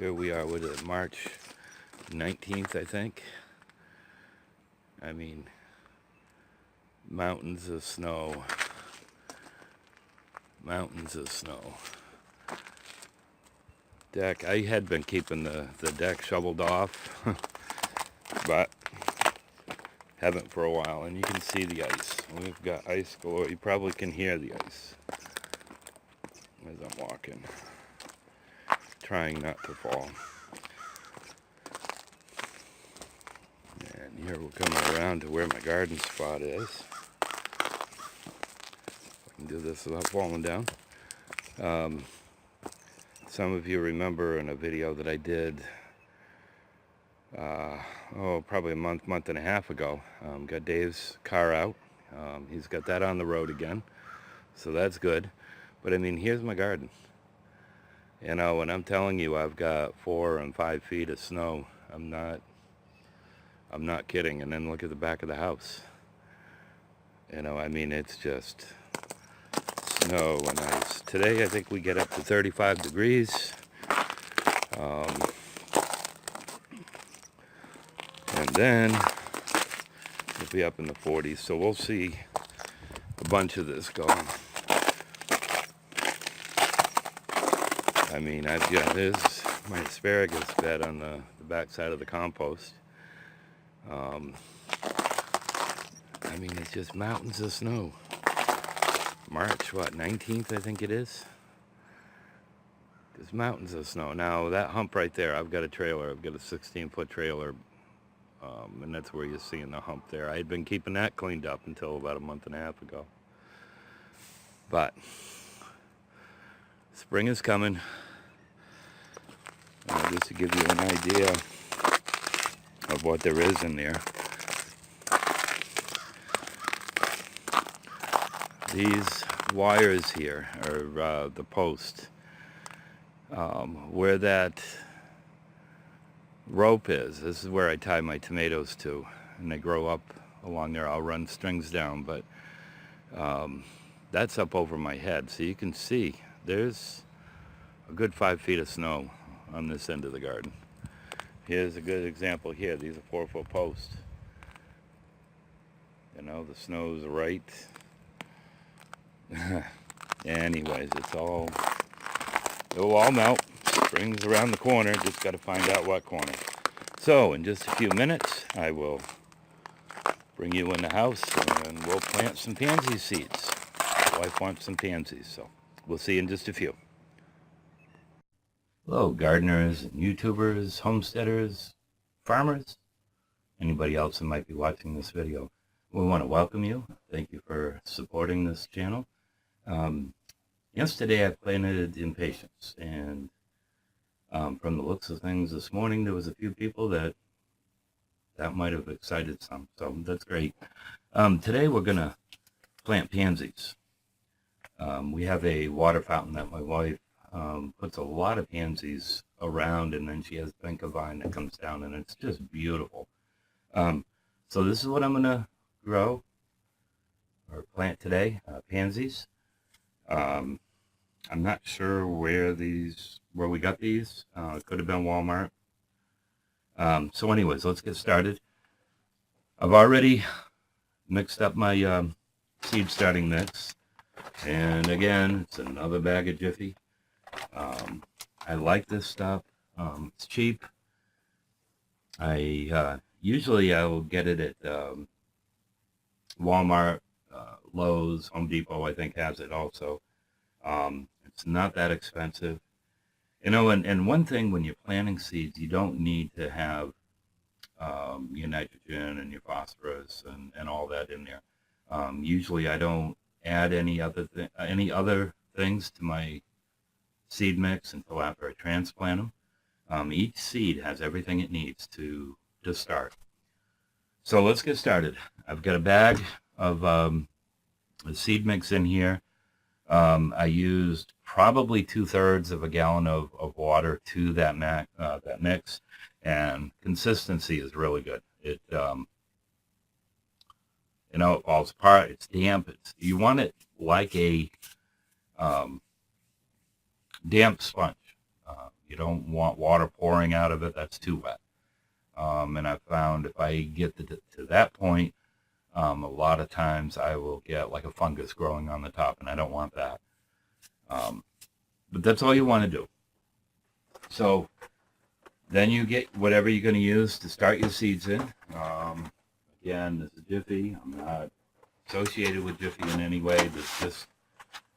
Here we are with it, March 19th, I think. I mean, mountains of snow. Mountains of snow. Deck, I had been keeping the deck shoveled off, but haven't for a while. And you can see the ice. We've got ice galore. You probably can hear the ice as I'm walking. Trying not to fall. And here we're coming around to where my garden spot is. I can do this without falling down. Some of you remember in a video that I did, probably a month and a half ago, got Dave's car out. He's got that on the road again, so that's good. But I mean, here's my garden. You know, when I'm telling you I've got 4 and 5 feet of snow, I'm not kidding. And then look at the back of the house. You know, I mean, it's just snow and ice. Today I think we get up to 35 degrees. And then we'll be up in the 40s. So we'll see a bunch of this going. I mean, I've got my asparagus bed on the back side of the compost. I mean, it's just mountains of snow. March, what, 19th, I think it is? There's mountains of snow. Now, that hump right there, I've got a trailer. I've got a 16-foot trailer, and that's where you're seeing the hump there. I had been keeping that cleaned up until about a month and a half ago. But spring is coming. Just to give you an idea of what there is in there. These wires here are the post. Where that rope is, this is where I tie my tomatoes to, and they grow up along there. I'll run strings down, but that's up over my head, so you can see there's a good 5 feet of snow on this end of the garden. Here's a good example here. These are 4-foot posts. You know, the snow's right. Anyways, it will all melt. Spring's around the corner. Just got to find out what corner. So, in just a few minutes, I will bring you in the house and we'll plant some pansy seeds. My wife wants some pansies, so we'll see you in just a few. Hello, gardeners, YouTubers, homesteaders, farmers, anybody else that might be watching this video. We want to welcome you. Thank you for supporting this channel. Yesterday I planted impatiens, and from the looks of things this morning, there was a few people that might have excited some, so that's great. Today we're going to plant pansies. We have a water fountain that my wife puts a lot of pansies around, and then she has benka vine that comes down, and it's just beautiful. So this is what I'm going to grow or plant today, pansies. I'm not sure where we got these. It could have been Walmart. So anyways, let's get started. I've already mixed up my seed starting mix, and again, it's another bag of Jiffy. I like this stuff. It's cheap. Usually I'll get it at Walmart, Lowe's, Home Depot, I think has it also. It's not that expensive. You know, and one thing when you're planting seeds, you don't need to have your nitrogen and your phosphorus and all that in there. Usually I don't add any other things to my seed mix until after I transplant them. Each seed has everything it needs to start. So let's get started. I've got a bag of the seed mix in here. I used probably 2/3 of a gallon of water to that mix, and consistency is really good. It you know, it falls apart. It's damp. You want it like a damp sponge. You don't want water pouring out of it. That's too wet. And I found if I get to that point, a lot of times I will get like a fungus growing on the top, and I don't want that. But that's all you want to do. So then you get whatever you're going to use to start your seeds in. Again, this is Jiffy. I'm not associated with Jiffy in any way. This is just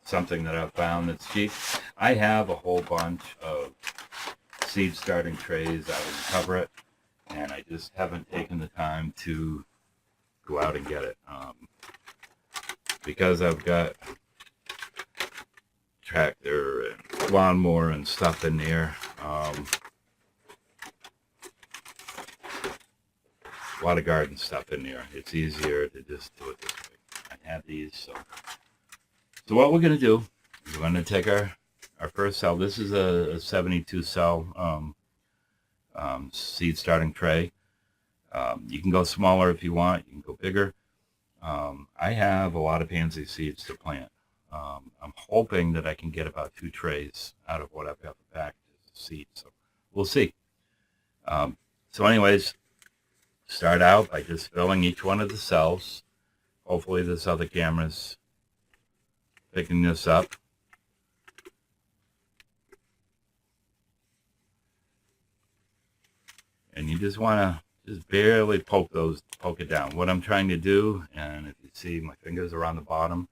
something that I've found that's cheap. I have a whole bunch of seed starting trays out of the cover it, and I just haven't taken the time to go out and get it. Because I've got tractor and lawnmower and stuff in there. A lot of garden stuff in there. It's easier to just do it this way. I have these, so what we're going to do is we're going to take our first cell. This is a 72 cell seed starting tray. You can go smaller if you want. You can go bigger. I have a lot of pansy seeds to plant. I'm hoping that I can get about 2 trays out of what I've got for packages of seeds. So we'll see. So anyways, start out by just filling each one of the cells. Hopefully this other camera's picking this up. And you just want to just barely poke it down. What I'm trying to do, and if you see my fingers are on the bottom,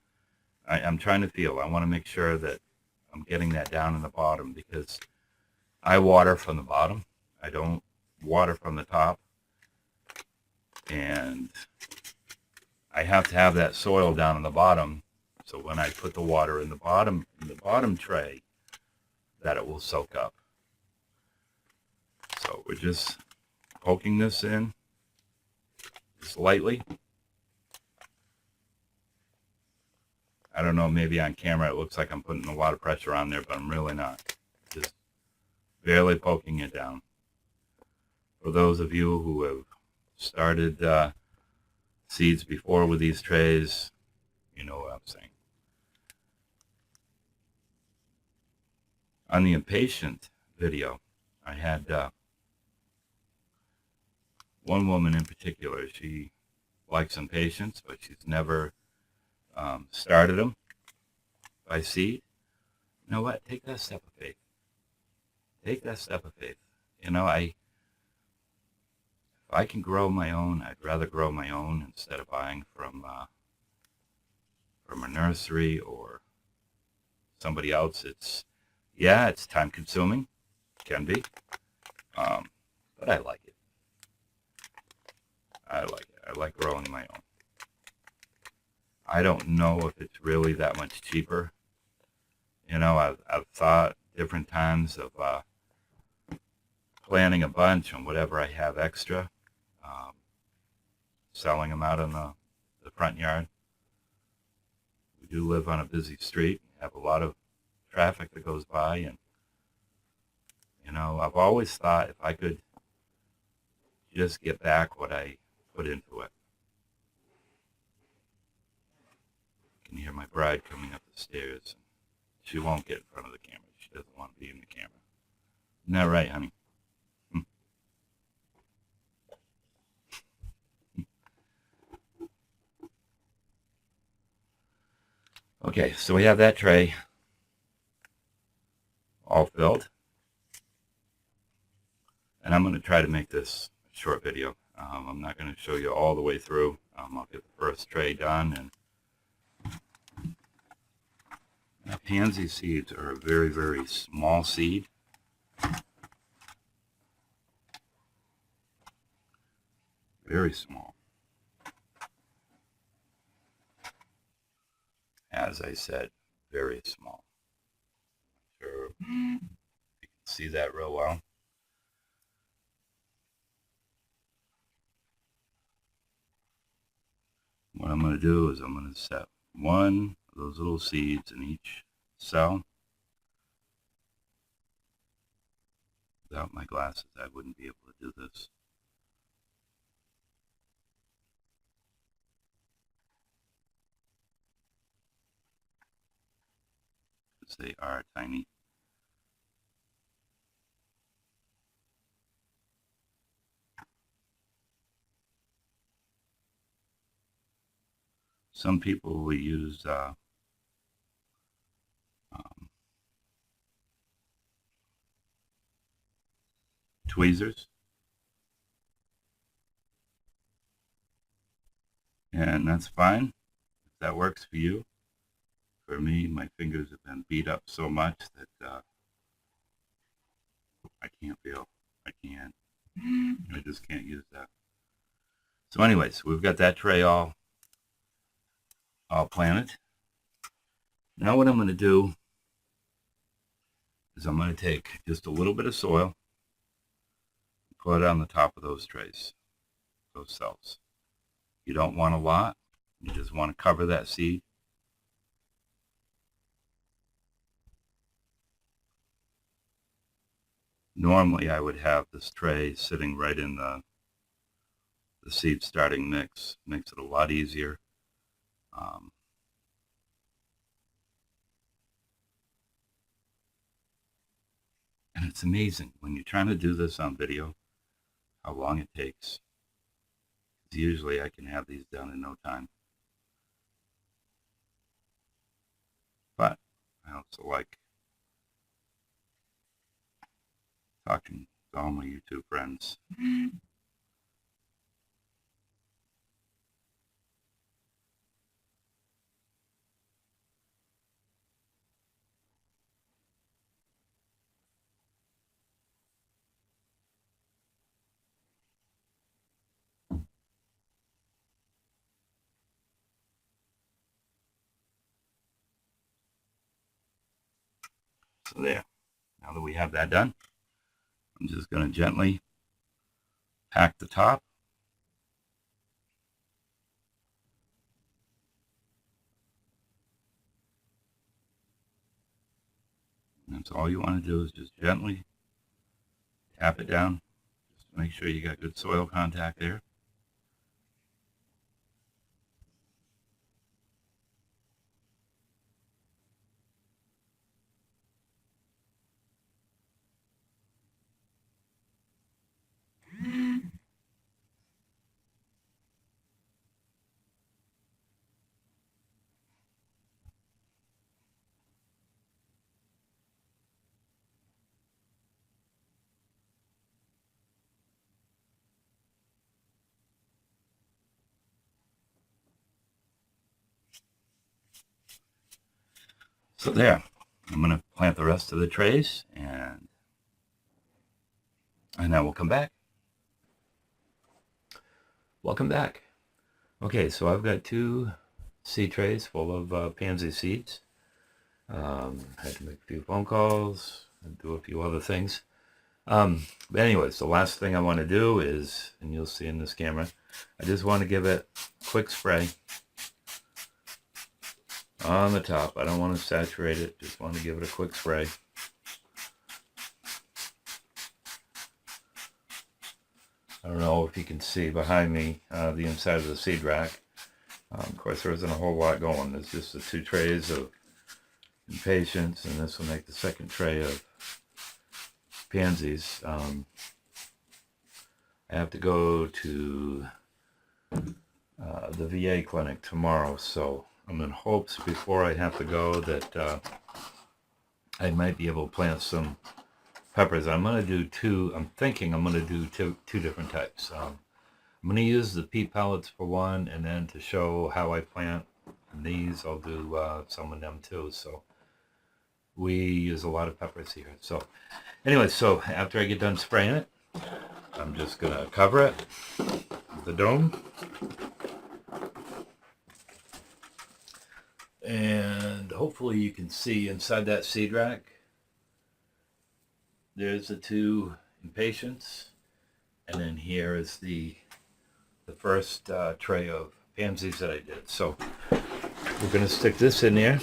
I'm trying to feel. I want to make sure that I'm getting that down in the bottom, because I water from the bottom. I don't water from the top. And I have to have that soil down in the bottom, so when I put the water in the bottom tray, that it will soak up. So we're just poking this in just lightly. I don't know, maybe on camera it looks like I'm putting a lot of pressure on there, but I'm really not. Just barely poking it down. For those of you who have started seeds before with these trays, you know what I'm saying. On the impatient video, I had one woman in particular. She likes impatiens, but she's never started them by seed. You know what? Take that step of faith. Take that step of faith. You know, if I can grow my own, I'd rather grow my own instead of buying from a nursery or somebody else. It's time consuming, can be, but I like it. I like growing my own. I don't know if it's really that much cheaper. You know, I've thought different times of planting a bunch on whatever I have extra, selling them out in the front yard. We do live on a busy street, have a lot of traffic that goes by, and you know, I've always thought if I could just get back what I put into it. You can hear my bride coming up the stairs. She won't get in front of the camera. She doesn't want to be in the camera. Isn't that right, honey? Okay, so we have that tray all filled. And I'm going to try to make this a short video. I'm not going to show you all the way through. I'll get the first tray done. And pansy seeds are a very, very small seed. Very small. As I said, very small. Sure you can see that real well. What I'm going to do is I'm going to set one of those little seeds in each cell. Without my glasses, I wouldn't be able to do this. Because they are tiny. Some people will use tweezers, and that's fine if that works for you. For me, my fingers have been beat up so much that I can't feel. I just can't use that. So anyways, we've got that tray all planted. Now what I'm going to do is I'm going to take just a little bit of soil, put it on the top of those trays, those cells. You don't want a lot. You just want to cover that seed. Normally I would have this tray sitting right in the seed starting mix. Makes it a lot easier. And it's amazing when you're trying to do this on video how long it takes. Usually I can have these done in no time. But I also like talking to all my YouTube friends. So there, now that we have that done, I'm just going to gently pack the top. And that's all you want to do is just gently tap it down. Just make sure you got good soil contact there. So there, I'm going to plant the rest of the trays, and then we'll come back. Welcome back. Okay, so I've got 2 seed trays full of pansy seeds. Had to make a few phone calls and do a few other things. But anyways, the last thing I want to do is, and you'll see in this camera, I just want to give it a quick spray on the top. I don't want to saturate it, just want to give it a quick spray. I don't know if you can see behind me the inside of the seed rack. Of course, there isn't a whole lot going. There's just the 2 trays of impatiens, and this will make the second tray of pansies. I have to go to the VA clinic tomorrow, so I'm in hopes before I have to go that I might be able to plant some peppers. I'm going to do 2. I'm thinking I'm going to do two different types. I'm going to use the pea pellets for one, and then to show how I plant these, I'll do some of them too. So we use a lot of peppers here. So anyway, so after I get done spraying it, I'm just going to cover it with the dome. And hopefully you can see inside that seed rack, there's the 2 impatiens, and then here is the first tray of pansies that I did. So we're going to stick this in there.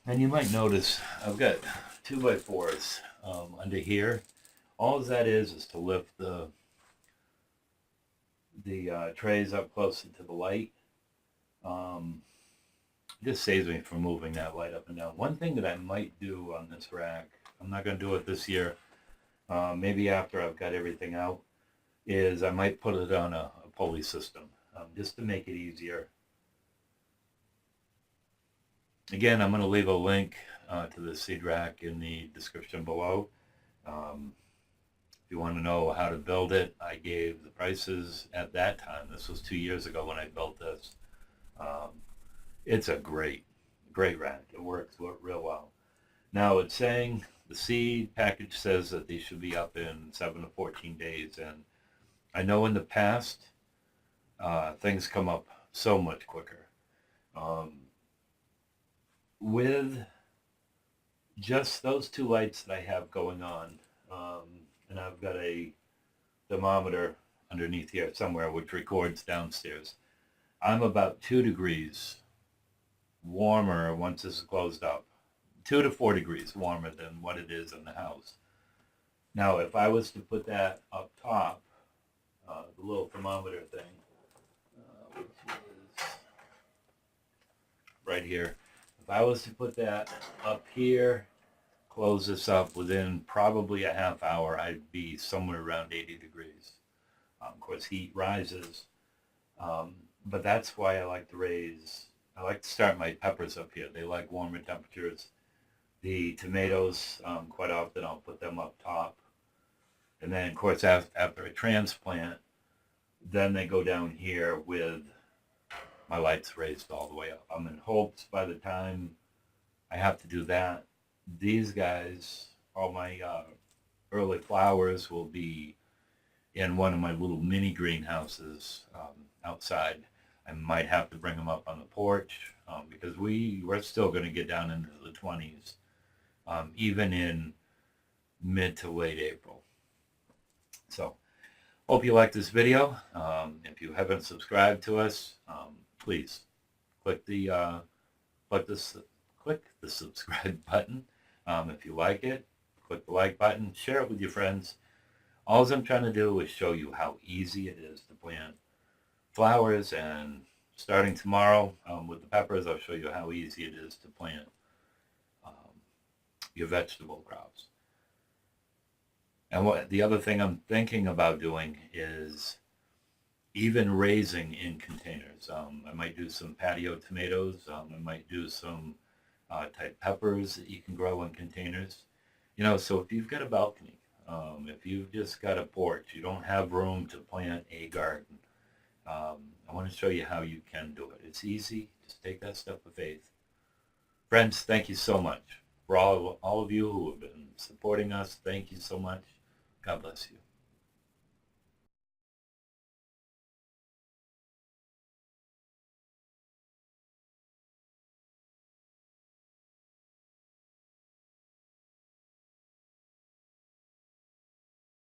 And you might notice I've got 2x4s under here. All that is to lift the trays up closer to the light. Just saves me from moving that light up and down. One thing that I might do on this rack, I'm not going to do it this year, maybe after I've got everything out, is I might put it on a pulley system, just to make it easier. Again, I'm going to leave a link to the seed rack in the description below. If you want to know how to build it, I gave the prices at that time. This was 2 years ago when I built this. Um, it's a great rack. It works real well. Now it's saying the seed package says that they should be up in 7 to 14 days. And I know in the past, things come up so much quicker. With just those two lights that I have going on, and I've got a thermometer underneath here somewhere which records downstairs, I'm about 2 degrees warmer once this is closed up. 2 to 4 degrees warmer than what it is in the house. Now, if I was to put that up top, the little thermometer thing, which is right here, if I was to put that up here, close this up, within probably a half hour, I'd be somewhere around 80 degrees. Of course, heat rises, but that's why I like to start my peppers up here. They like warmer temperatures. The tomatoes, quite often I'll put them up top. And then, of course, after I transplant, then they go down here with my lights raised all the way up. I'm in hopes by the time I have to do that, these guys, all my early flowers will be in one of my little mini greenhouses outside. I might have to bring them up on the porch because we're still going to get down into the 20s, even in mid to late April. So, hope you like this video. If you haven't subscribed to us, please click the subscribe button. If you like it, click the like button. Share it with your friends. All I'm trying to do is show you how easy it is to plant flowers, and starting tomorrow with the peppers, I'll show you how easy it is to plant your vegetable crops. And the other thing I'm thinking about doing is even raising in containers. I might do some patio tomatoes. I might do some type peppers that you can grow in containers. So if you've got a balcony, if you've just got a porch, you don't have room to plant a garden, I want to show you how you can do it. It's easy. Just take that step of faith. Friends, thank you so much. For all of you who have been supporting us, thank you so much. God bless you.